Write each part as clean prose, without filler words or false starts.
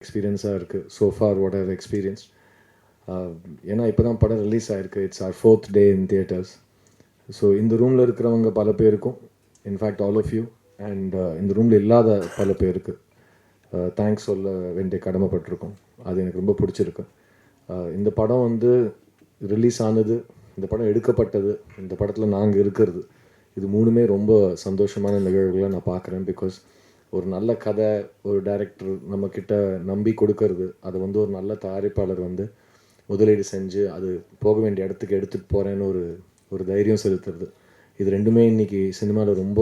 எக்ஸ்பீரியன்ஸாக இருக்குது so far what I've experience. ஏன்னா இப்போ தான் படம் ரிலீஸ் ஆகிருக்கு. It's our 4th day in theatres. So இந்த ரூமில் இருக்கிறவங்க பல பேருக்கும், in fact all of you, and இந்த ரூமில் இல்லாத பல பேருக்கு தேங்க்ஸ் சொல்ல வேண்டிய கடமைப்பட்டிருக்கோம். அது எனக்கு ரொம்ப பிடிச்சிருக்கு. இந்த படம் வந்து ரிலீஸ் ஆனது, இந்த படம் எடுக்கப்பட்டது, இந்த படத்தில் நாங்கள் இருக்கிறது, இது மூணுமே ரொம்ப சந்தோஷமான நிகழ்வுகளை நான் பார்க்குறேன். பிகாஸ் ஒரு நல்ல கதை ஒரு டைரக்டர் நம்மக்கிட்ட நம்பி கொடுக்கறது, அதை வந்து ஒரு நல்ல தயாரிப்பாளர் வந்து முதலீடு செஞ்சு அது போக வேண்டிய இடத்துக்கு எடுத்துகிட்டு போகிறேன்னு ஒரு தைரியம் செலுத்துறது, இது ரெண்டுமே இன்றைக்கி சினிமாவில் ரொம்ப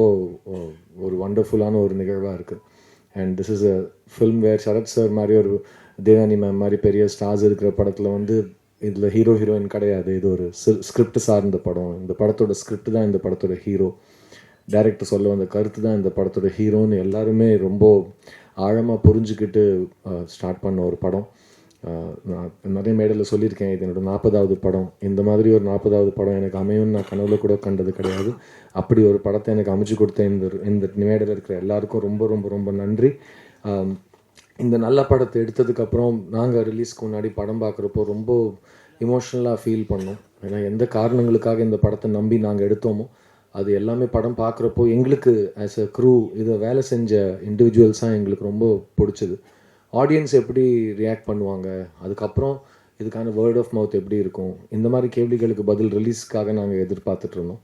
ஒரு வண்டர்ஃபுல்லான ஒரு நிகழ்வாக இருக்குது. And this is a film where Sarath sir மாதிரி ஒரு தேவானி மேம் மாதிரி பெரிய ஸ்டார்ஸ் இருக்கிற படத்தில் வந்து இதில் ஹீரோ ஹீரோயின் கிடையாது. இது ஒரு ஸ்கிரிப்ட் சார்ந்த படம். இந்த படத்தோட ஸ்கிரிப்ட் தான் இந்த படத்தோட ஹீரோ. டைரக்டர் சொல்ல வந்த கருத்து தான் இந்த படத்தோட ஹீரோன்னு எல்லாருமே ரொம்ப ஆழமாக புரிஞ்சுக்கிட்டு ஸ்டார்ட் பண்ண ஒரு படம். நான் நிறைய மேடையில் சொல்லியிருக்கேன், இது என்னோட 40வது படம். இந்த மாதிரி ஒரு 40வது படம் எனக்கு அமையும்னு நான் கனவுல கூட கண்டது கிடையாது. அப்படி ஒரு படத்தை எனக்கு அமைச்சு கொடுத்த இந்த மேடையில் இருக்கிற எல்லாருக்கும் ரொம்ப ரொம்ப ரொம்ப நன்றி. இந்த நல்ல படத்தை எடுத்ததுக்கப்புறம் நாங்கள் ரிலீஸ்க்கு முன்னாடி படம் பார்க்குறப்போ ரொம்ப இமோஷ்னலாக ஃபீல் பண்ணோம். ஏன்னா எந்த காரணங்களுக்காக இந்த படத்தை நம்பி நாங்கள் எடுத்தோமோ அது எல்லாமே படம் பார்க்குறப்போ எங்களுக்கு ஆஸ் அ க்ரூ இதை வேலை செஞ்ச இண்டிவிஜுவல்ஸாக எங்களுக்கு ரொம்ப பிடிச்சது. ஆடியன்ஸ் எப்படி ரியாக்ட் பண்ணுவாங்க, அதுக்கப்புறம் இதுக்கான வேர்ட் ஆஃப் மவுத் எப்படி இருக்கும், இந்த மாதிரி கேள்விகளுக்கு பதில் ரிலீஸ்க்காக நாங்கள் எதிர்பார்த்துட்டு இருந்தோம்.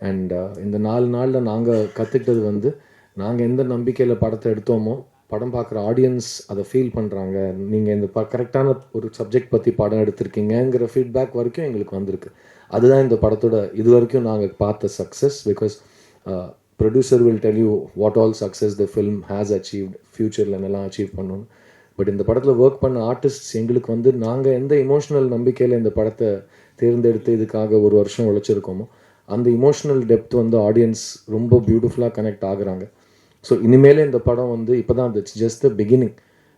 அண்ட் இந்த 4 நாளில் நாங்கள் கற்றுக்கிட்டது வந்து, நாங்கள் எந்த நம்பிக்கையில் படத்தை எடுத்தோமோ படம் பார்க்குற ஆடியன்ஸ் அதை ஃபீல் பண்ணுறாங்க. நீங்கள் இந்த கரெக்டான ஒரு சப்ஜெக்ட் பற்றி படம் எடுத்திருக்கீங்கிற ஃபீட்பேக் வரைக்கும் எங்களுக்கு வந்திருக்கு. அதுதான் இந்த படத்தோட இது வரைக்கும் நாங்கள் பார்த்த success. Because producer will tell you what all success the film has achieved, ஃப்யூச்சரில் என்னெல்லாம் அச்சீவ் பண்ணணும். பட் இந்த படத்தில் ஒர்க் பண்ண ஆர்டிஸ்ட்ஸ் எங்களுக்கு வந்து நாங்கள் எந்த இமோஷனல் நம்பிக்கையில் இந்த படத்தை தேர்ந்தெடுத்து இதுக்காக ஒரு வருஷம் உழைச்சிருக்கோமோ அந்த இமோஷனல் டெப்த் வந்து ஆடியன்ஸ் ரொம்ப பியூட்டிஃபுல்லாக கனெக்ட் ஆகுறாங்க. ஸோ இனிமேல் இந்த படம் வந்து இப்போ தான் it's just the beginning.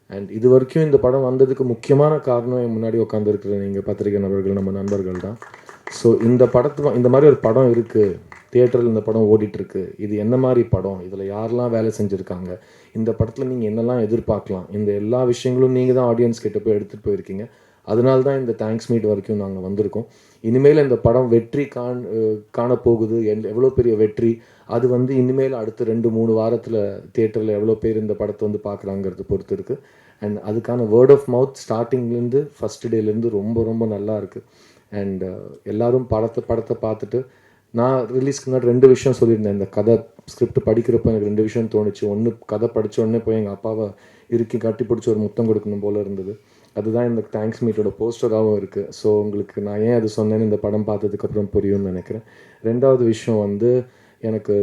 And இது வரைக்கும் இந்த படம் வந்ததுக்கு முக்கியமான காரணம் என் முன்னாடி உட்காந்துருக்குற நீங்கள் பத்திரிகை நபர்கள், நம்ம நண்பர்கள் தான். ஸோ இந்த மாதிரி ஒரு படம் இருக்குது, தியேட்டரில் இந்த படம் ஓடிட்டுருக்கு, இது என்ன மாதிரி படம், இதில் யாரெல்லாம் வேலை செஞ்சுருக்காங்க, இந்த படத்தில் நீங்கள் என்னெல்லாம் எதிர்பார்க்கலாம், இந்த எல்லா விஷயங்களும் நீங்கள் தான் ஆடியன்ஸ் கிட்ட போய் எடுத்துகிட்டு போயிருக்கீங்க. அதனால தான் இந்த தேங்க்ஸ் மீட் வரைக்கும் நாங்கள் வந்திருக்கோம். இனிமேல் இந்த படம் வெற்றி காணப்போகுது, எவ்வளோ பெரிய வெற்றி, அது வந்து இனிமேல் அடுத்த 2-3 வாரத்தில் தியேட்டரில் எவ்வளோ பேர் இந்த படத்தை வந்து பார்க்குறாங்கிறது பொறுத்து இருக்குது. அண்ட் அதுக்கான வேர்ட் ஆஃப் மவுத் ஸ்டார்டிங்லேருந்து ஃபஸ்ட் டேலேருந்து ரொம்ப ரொம்ப நல்லா இருக்குது. அண்ட் எல்லாரும் படத்தை பார்த்துட்டு, நான் ரிலீஸ்க்கு முன்னாடி 2 விஷயம் சொல்லியிருந்தேன். இந்த கதை ஸ்கிரிப்ட் படிக்கிறப்போ எனக்கு 2 விஷயம் தோணுச்சு. ஒன்று, கதை படித்த உடனே போய் எங்கள் அப்பாவை இறுக்கி கட்டி பிடிச்சி ஒரு முத்தம் கொடுக்கணும் போல் இருந்தது. அதுதான் இந்த தேங்க்ஸ் மீட்டோட போஸ்டராகவும் இருக்குது. ஸோ உங்களுக்கு நான் ஏன் அது சொன்னேன்னு இந்த படம் பார்த்ததுக்கப்புறம் புரியும்னு நினைக்கிறேன். 2வது விஷயம் வந்து, எனக்கு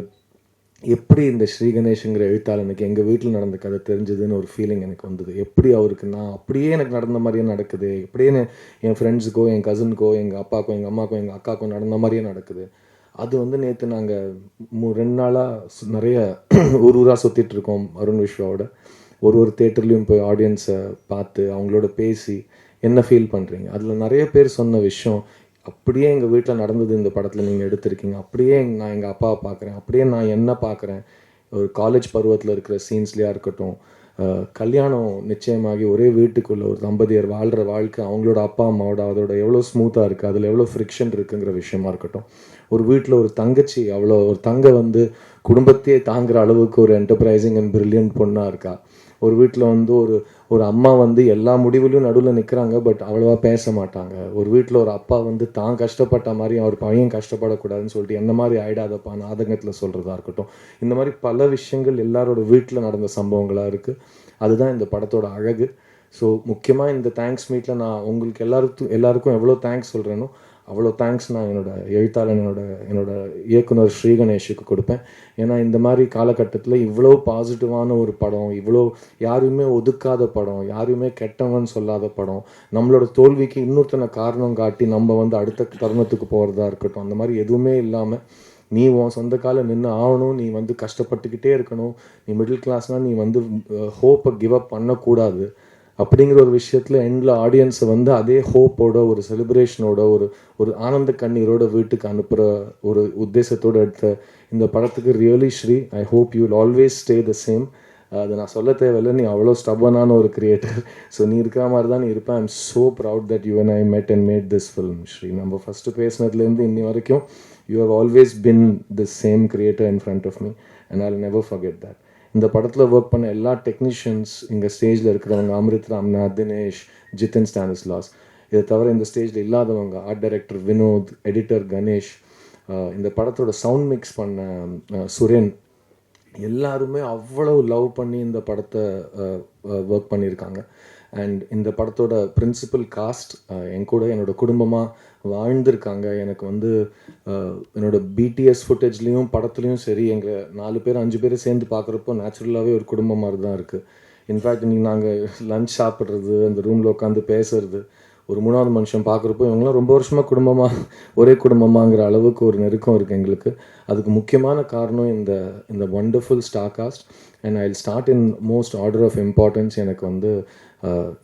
எப்படி இந்த ஸ்ரீ கணேஷ்ங்கிற எழுத்தாளனுக்கு எங்கள் வீட்டில் நடந்த கதை தெரிஞ்சதுன்னு ஒரு ஃபீலிங் எனக்கு வந்தது. எப்படி அவருக்கு நான் அப்படியே எனக்கு நடந்த மாதிரியே நடக்குது, எப்படியே என் ஃப்ரெண்ட்ஸுக்கோ, என் கசினுக்கோ, எங்கள் அப்பாக்கோ, எங்கள் அம்மாக்கோ, எங்கள் அக்காக்கோ நடந்த மாதிரியே நடக்குது. அது வந்து நேற்று நாங்கள் 2 நாளாக நிறைய ஊராக சுற்றிட்டு இருக்கோம் அருண் விஸ்வாவோட. ஒரு தேட்டர்லேயும் போய் ஆடியன்ஸை பார்த்து அவங்களோட பேசி என்ன ஃபீல் பண்ணுறீங்க, அதில் நிறைய பேர் சொன்ன விஷயம், அப்படியே எங்கள் வீட்டில் நடந்தது இந்த படத்தில் நீங்கள் எடுத்திருக்கீங்க, அப்படியே நான் எங்கள் அப்பாவை பார்க்குறேன், அப்படியே நான் என்ன பார்க்குறேன். ஒரு காலேஜ் பருவத்தில் இருக்கிற சீன்ஸ்லையாக இருக்கட்டும், கல்யாணம் நிச்சயமாகி ஒரே வீட்டுக்குள்ளே ஒரு தம்பதியர் வாழ்கிற வாழ்க்கை, அவங்களோட அப்பா அம்மாவோட அதோட எவ்வளோ ஸ்மூத்தாக இருக்குது, அதில் எவ்வளோ ஃப்ரிக்ஷன் இருக்குங்கிற விஷயமா இருக்கட்டும். ஒரு வீட்டில் ஒரு தங்கச்சி, ஒரு தங்கை வந்து குடும்பத்தையே தாங்குகிற அளவுக்கு ஒரு என்டர்பிரைசிங் அண்ட் பிரில்லியன்ட் பொண்ணாக இருக்கா. ஒரு வீட்டில் வந்து ஒரு அம்மா வந்து எல்லா முடிவுலையும் நடுவில் நிற்கிறாங்க, பட் அவ்வளோவா பேச மாட்டாங்க. ஒரு வீட்டில் ஒரு அப்பா வந்து தான் கஷ்டப்பட்ட மாதிரி அவர் பையன் கஷ்டப்படக்கூடாதுன்னு சொல்லிட்டு என்ன மாதிரி ஆகிடாதப்பான்னு ஆதங்கத்தில் சொல்கிறதா இருக்கட்டும். இந்த மாதிரி பல விஷயங்கள் எல்லாரோட வீட்டில் நடந்த சம்பவங்களாக இருக்குது. அதுதான் இந்த படத்தோட அழகு. ஸோ முக்கியமாக இந்த தேங்க்ஸ் மீட்டில் நான் உங்களுக்கு எல்லாருக்கும் எவ்வளோ தேங்க்ஸ் சொல்கிறேனோ அவ்வளோ தேங்க்ஸ் நான் என்னோட எழுத்தாளன், என்னோட இயக்குனர் ஸ்ரீ கணேஷுக்கு கொடுப்பேன். ஏன்னா இந்த மாதிரி காலகட்டத்தில் இவ்வளோ பாசிட்டிவான ஒரு படம், இவ்வளோ யாரையுமே ஒதுக்காத படம், யாரையுமே கெட்டவன்னு சொல்லாத படம், நம்மளோட தோல்விக்கு இன்னொருத்தனை காரணம் காட்டி நம்ம வந்து அடுத்த தருணத்துக்கு போகிறதா இருக்கட்டும், அந்த மாதிரி எதுவுமே இல்லாமல் நீ உன் சொந்த காலம் நின்று ஆகணும், நீ வந்து கஷ்டப்பட்டுக்கிட்டே இருக்கணும், நீ மிடில் கிளாஸ்னால் நீ வந்து ஹோப்பை கிவ் அப் பண்ணக்கூடாது அப்படிங்கிற ஒரு விஷயத்தில் எண்டில் ஆடியன்ஸை வந்து அதே ஹோப்போட, ஒரு செலிப்ரேஷனோட, ஒரு ஆனந்த கண்ணீரோட வீட்டுக்கு அனுப்புகிற ஒரு உத்தேசத்தோடு எடுத்த இந்த படத்துக்கு really Sri, I hope you will always stay the same. அது நான் சொல்ல தேவையில்லை, நீ அவ்வளோ ஸ்டபனான ஒரு கிரியேட்டர். ஸோ நீ இருக்கிற மாதிரி தான் நீ இருப்பேன். I am so proud that you and I met and made this film. Sri, நம்ம ஃபஸ்ட்டு பேசினதுலேருந்து இன்னி வரைக்கும் you have always been the same creator in front of me and I will never forget that. இந்த படத்தில் work பண்ண எல்லா technicians, இங்கே ஸ்டேஜில் இருக்கிறவங்க, அமிர்த் ராம்நாத், தினேஷ், ஜித்தன் ஸ்டானிஸ்லாஸ், இதை தவிர இந்த ஸ்டேஜில் இல்லாதவங்க, art director Vinoth, editor Ganesh, இந்த படத்தோட சவுண்ட் மிக்ஸ் பண்ண சுரேன், எல்லாருமே அவ்வளோ லவ் பண்ணி இந்த படத்தை ஒர்க் பண்ணியிருக்காங்க. அண்ட் இந்த படத்தோட பிரின்சிபல் காஸ்ட் என் கூட என்னோடய குடும்பமாக வாழ்ந்திருக்காங்க. எனக்கு வந்து என்னோட பிடிஎஸ் ஃபுட்டேஜ்லேயும் படத்துலேயும் சரி, எங்கள் 4 பேர் 5 பேர் சேர்ந்து பார்க்குறப்போ நேச்சுரலாகவே ஒரு குடும்பம் மாதிரி தான் இருக்குது. இன்ஃபேக்ட் இன்றைக்கி நாங்கள் லஞ்ச் சாப்பிட்றது, அந்த ரூமில் உட்காந்து பேசுறது, ஒரு 3வது மனுஷன் பார்க்குறப்போ இவங்களாம் ரொம்ப வருஷமாக குடும்பமாக, ஒரே குடும்பமாங்கிற அளவுக்கு ஒரு நெருக்கம் இருக்குது எங்களுக்கு. அதுக்கு முக்கியமான காரணம் இந்த wonderful star cast. And I will start in most order of importance. எனக்கு வந்து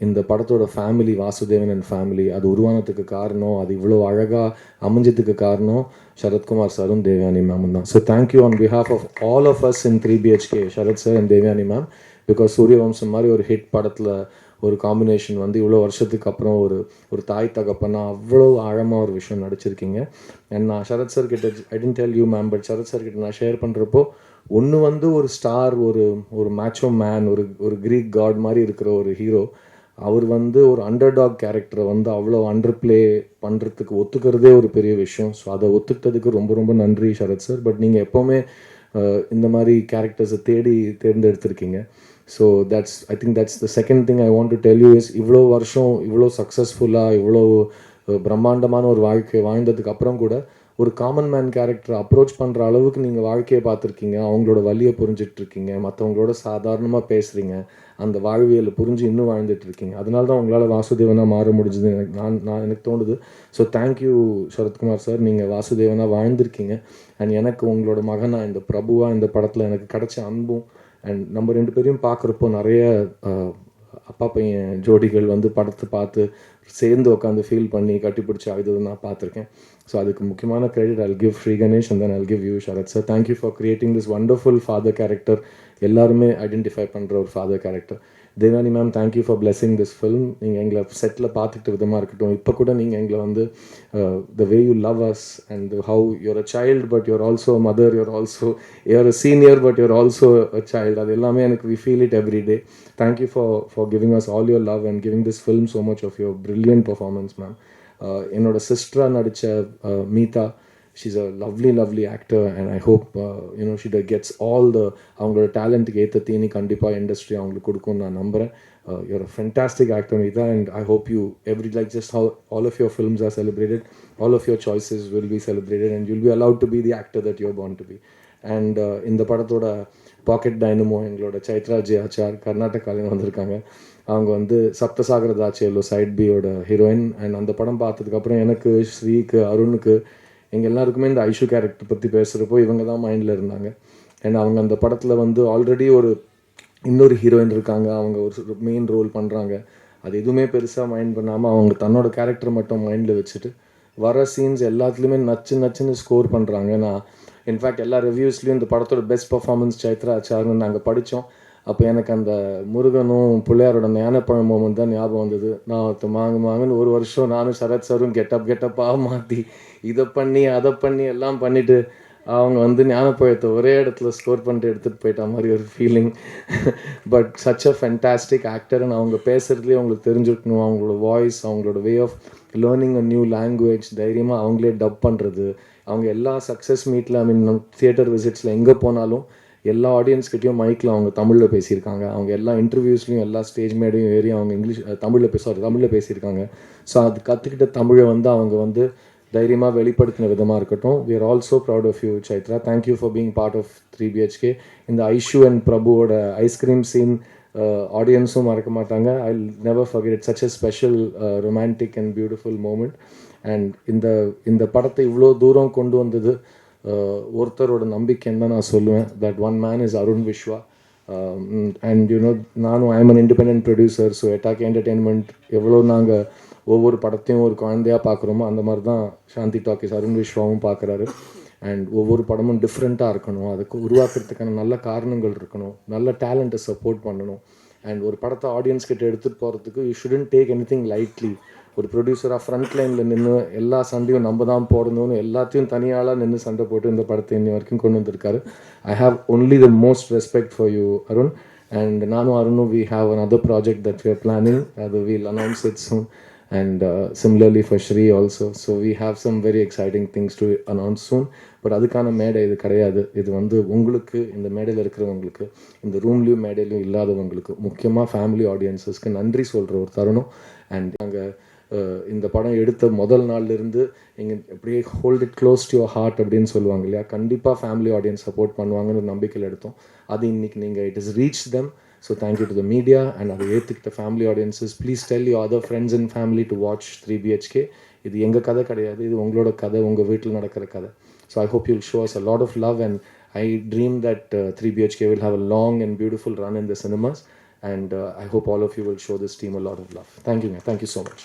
இந்த படத்தோட ஃபேமிலி, வாசுதேவன் அண்ட் ஃபேமிலி, அது உருவானதுக்கு காரணம், அது இவ்வளோ அழகாக அமைஞ்சதுக்கு காரணம் சரத்குமார் சாரும் தேவயானி மேமும் தான். So thank you on behalf of all of us in 3BHK, Sarath sir and Devayani ma'am. Because Sooryavamsam மாதிரி ஒரு ஹிட் படத்தில் ஒரு காம்பினேஷன் வந்து இவ்வளோ வருஷத்துக்கு அப்புறம் ஒரு தாய் தகப்பனா அவ்வளோ ஆழமாக ஒரு விஷயம் நடிச்சிருக்கீங்க. அண்ட் நான் சரத் சார் கிட்ட, I didn't tell you ma'am, but Sarath sir கிட்ட நான் ஷேர் பண்ணுறப்போ, ஒன்று வந்து ஒரு ஸ்டார், ஒரு மேட்சோ மேன், ஒரு கிரீக் காட் மாதிரி இருக்கிற ஒரு ஹீரோ, அவர் வந்து ஒரு அண்டர்டாக் கேரக்டரை வந்து அவ்வளோ அண்டர் ப்ளே பண்ணுறதுக்கு ஒத்துக்கிறதே ஒரு பெரிய விஷயம். ஸோ அதை ஒத்துக்கிட்டதுக்கு ரொம்ப ரொம்ப நன்றி சரத் சார். பட் நீங்கள் எப்போவுமே இந்த மாதிரி கேரக்டர்ஸை தேர்ந்தெடுத்திருக்கீங்க. So I think that's the second thing I want to tell you is, இவ்வளோ வருஷம் இவ்வளோ சக்ஸஸ்ஃபுல்லாக இவ்வளோ பிரம்மாண்டமான ஒரு வாழ்க்கை வாழ்ந்ததுக்கு அப்புறம் கூட ஒரு காமன் மேன் கேரக்டரை அப்ரோச் பண்ணுற அளவுக்கு நீங்கள் வாழ்க்கையை பார்த்துருக்கீங்க, அவங்களோட வலியை புரிஞ்சிட்ருக்கீங்க, மற்றவங்களோட சாதாரணமாக பேசுகிறீங்க, அந்த வாழ்வியலை புரிஞ்சு இன்னும் வாழ்ந்துட்டுருக்கீங்க. அதனால தான் உங்களால் வாசுதேவனாக மாற முடிஞ்சது எனக்கு தோணுது. ஸோ தேங்க்யூ சரத்குமார் சார், நீங்கள் வாசுதேவனாக வாழ்ந்திருக்கீங்க. அண்ட் எனக்கு உங்களோட மகனாக, இந்த பிரபுவாக இந்த படத்தில் எனக்கு கிடைச்ச அன்பும், அண்ட் நம்ம 2 பேரையும் பார்க்குறப்போ நிறைய அப்பா பையன் ஜோடிகள் வந்து படத்தை பார்த்து சேர்ந்து உட்காந்து ஃபீல் பண்ணி கட்டிப்பிடிச்சி அழுது நான் பார்த்துருக்கேன். ஸோ அதுக்கு முக்கியமான credit I'll give Sri Ganesh and then I'll give you Sharath sir. Thank you for creating this wonderful father character. எல்லாருமே ஐடென்டிஃபை பண்ணுற ஒரு father character. Devani ma'am, thank you for blessing this film. நீங்கள் எங்களை செட்டில் பார்த்துக்கிட்ட விதமாக இருக்கட்டும், இப்போ கூட நீங்கள் எங்களை வந்து the way you love us and how you're a child but you're also mother, you're a senior but you're also a child, அது எல்லாமே எனக்கு we feel it every day. Thank you for giving us all your love and giving this film so much of your brilliant performance ma'am. என்னோட சிஸ்டராக நடித்த மீதா, she's a lovely actor and I hope she gets all the avangala talent ku etha theeni kandipa industry avangalukku kodukkum na nambren. You're a fantastic actor Meeta, and I hope you like just how all of your films are celebrated, all of your choices will be celebrated and you'll be allowed to be the actor that you're born to be. And in the padathoda pocket dynamo engaloda Chaitra J Achar Karnataka la vandirukanga. அவங்க வந்து சப்தசாகர தாச்சேலோ side B ஓட heroine. And அந்த படம் பார்த்ததுக்கப்புறம் எனக்கு, ஸ்ரீக்கு, அருணுக்கு, எங்கள் எல்லாருக்குமே இந்த ஐஷு கேரக்டர் பற்றி பேசுகிறப்போ இவங்க தான் மைண்டில் இருந்தாங்க. அண்ட் அவங்க அந்த படத்தில் வந்து ஆல்ரெடி இன்னொரு ஹீரோயின் இருக்காங்க, அவங்க ஒரு மெயின் ரோல் பண்ணுறாங்க. அது எதுவுமே பெருசாக மைண்ட் பண்ணாமல் அவங்க தன்னோட கேரக்டர் மட்டும் மைண்டில் வச்சுட்டு வர சீன்ஸ் எல்லாத்துலேயுமே நச்சுன்னு ஸ்கோர் பண்ணுறாங்க. நான் இன்ஃபேக்ட் எல்லா ரிவ்யூஸ்லேயும் இந்த படத்தோட பெஸ்ட் பர்ஃபார்மன்ஸ் சைத்ரா ஆச்சார்னு நாங்கள் படித்தோம். அப்போ எனக்கு அந்த முருகனும் பிள்ளையாரோட ஞானப்பழம் மோமெண்ட் தான் ஞாபகம் வந்தது. நான் மாங்குன்னு ஒரு வருஷம் நானும் சரத் சாரும் கெட்டப்பாக மாற்றி இதை பண்ணி அதை பண்ணி எல்லாம் பண்ணிவிட்டு அவங்க வந்து ஞானப்பழத்தை ஒரே இடத்துல ஸ்கோர் பண்ணிட்டு எடுத்துகிட்டு போயிட்ட மாதிரி ஒரு feeling. But such a fantastic ஆக்டர்னு அவங்க பேசுகிறதுலேயே அவங்களுக்கு தெரிஞ்சுக்கணும், அவங்களோட வாய்ஸ், அவங்களோட way of learning a new language, தைரியமாக அவங்களே டப் பண்ணுறது. அவங்க எல்லா சக்ஸஸ் மீட்டில், தியேட்டர் விசிட்ஸில் எங்கே போனாலும் எல்லா ஆடியன்ஸ்கிட்டையும் மைக்கில் அவங்க தமிழில் பேசியிருக்காங்க. அவங்க எல்லா இன்டர்வியூஸ்லையும் எல்லா ஸ்டேஜ் மேடையும் ஏறி அவங்க தமிழில் பேசியிருக்காங்க. ஸோ அது கற்றுக்கிட்ட தமிழை வந்து அவங்க வந்து தைரியமாக வெளிப்படுத்தின விதமாக இருக்கட்டும். we are also proud of you Chaitra. thank you for being part of 3BHK. இந்த ஐஷு அண்ட் பிரபுவோட ஐஸ்கிரீம் சீன் ஆடியன்ஸும் மறக்க மாட்டாங்க. I'll never forget it. such a special romantic and beautiful moment. and இந்த படத்தை இவ்வளோ தூரம் கொண்டு வந்தது ஒருத்தரோட நம்பிக்கைன்னு தான் நான் சொல்லுவேன். That one man is Arun Viswa. And நானும் I am an independent producer. So Etaki entertainment எவ்வளோ நாங்கள் ஒவ்வொரு படத்தையும் ஒரு குழந்தையாக பார்க்குறோமோ அந்த மாதிரி தான் சாந்தி டாக்கிஸ் அருண் விஸ்வாவும் பார்க்குறாரு. அண்ட் ஒவ்வொரு படமும் டிஃப்ரெண்ட்டாக இருக்கணும், அதுக்கு உருவாக்குறதுக்கான நல்ல காரணங்கள் இருக்கணும், நல்ல டேலண்ட்டை சப்போர்ட் பண்ணணும். அண்ட் ஒரு படத்தை ஆடியன்ஸ் கிட்ட எடுத்துகிட்டு போகிறதுக்கு you shouldn't take any thing lightly. ஒரு ப்ரொடியூசராக ஃப்ரண்ட் லைனில் நின்று எல்லா சண்டையும் நம்ம தான் போடணும்னு எல்லாத்தையும் தனியாளாக நின்று சண்டை போட்டு இந்த படத்தை இன்னி வரைக்கும் கொண்டு வந்திருக்காரு. I have only the most respect for you Arun. And நானும் அருணும் we have another project that we are planning. We'll announce it soon. And similarly for Shri also. So we have some very exciting things to announce soon. But அதுக்கான மேடை இது கிடையாது. இது வந்து உங்களுக்கு, இந்த மேடையில் இருக்கிறவங்களுக்கு, இந்த ரூம்லேயும் மேடையிலையும் இல்லாதவங்களுக்கு, முக்கியமாக ஃபேமிலி ஆடியன்ஸஸ்க்கு நன்றி சொல்கிற ஒரு தருணம். அண்ட் நாங்கள் இந்த படம் எடுத்த முதல் நாள்லேருந்து நீங்கள் அப்படியே hold it close to your heart அப்படின்னு சொல்லுவாங்க இல்லையா, கண்டிப்பாக ஃபேமிலி ஆடியன்ஸ் சப்போர்ட் பண்ணுவாங்கன்னு ஒரு நம்பிக்கையில் எடுத்தோம். அது இன்னைக்கு நீங்கள் it is reach them. So thank you to the media and அதை ஏற்றுக்கிட்ட family audiences. Please tell your other friends and family to watch 3BHK. இது எங்கள் கதை கிடையாது, இது உங்களோட கதை, உங்கள் வீட்டில் நடக்கிற கதை. So I hope you'll show us a lot of love, and I dream that 3BHK will have a long and beautiful run in the cinemas, and I hope all of you will show this team a lot of love. Thank you, man. Thank you so much.